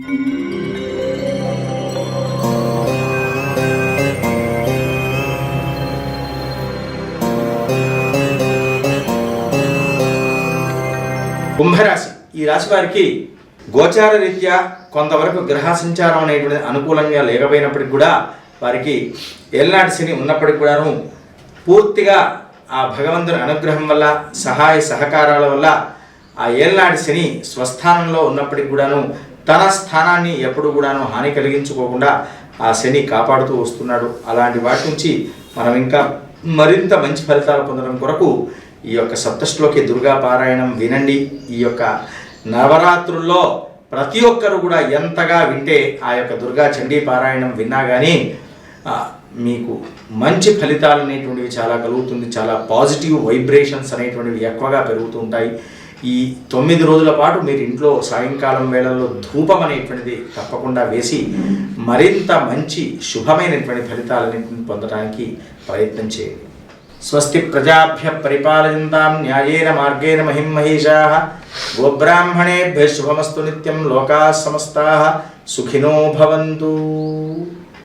కుంభరాశి, ఈ రాశి వారికి గోచార రీత్యా కొంతవరకు గ్రహ సంచారం అనేటువంటిది అనుకూలంగా లేకపోయినప్పటికి కూడా వారికి ఏళ్ళనాటి శని ఉన్నప్పటికి కూడాను పూర్తిగా ఆ భగవంతుని అనుగ్రహం వల్ల సహాయ సహకారాల వల్ల ఆ ఏళ్ళనాటి శని స్వస్థానంలో ఉన్నప్పటికి కూడాను తన స్థానాన్ని ఎప్పుడు కూడాను హాని కలిగించుకోకుండా ఆ శని కాపాడుతూ వస్తున్నాడు. అలాంటి వాటి నుంచి మనం ఇంకా మరింత మంచి ఫలితాలు పొందడం కొరకు ఈ యొక్క సప్తశ్లోకి దుర్గా పారాయణం వినండి. ఈ యొక్క నవరాత్రుల్లో ప్రతి ఒక్కరు కూడా ఎంతగా వింటే ఆ యొక్క దుర్గా చండీ పారాయణం విన్నా కానీ మీకు మంచి ఫలితాలు అనేటువంటివి చాలా కలుగుతుంది. చాలా పాజిటివ్ వైబ్రేషన్స్ అనేటువంటివి ఎక్కువగా పెరుగుతూ ఉంటాయి. ఈ 9 రోజుల పాటు మీరు ఇంట్లో సాయంకాలం వేళల్లో ధూపం అనేటువంటిది తప్పకుండా వేసి మరింత మంచి శుభమైనటువంటి ఫలితాలన్నింటిని పొందడానికి ప్రయత్నం చేయండి. స్వస్తి ప్రజాభ్య పరిపాలయంతాం న్యాయేన మార్గేణ మహిం మహేషాః గోబ్రాహ్మణేభ్యః శుభమస్తు నిత్యం లోకాః సమస్తాః సుఖినో భవంతు.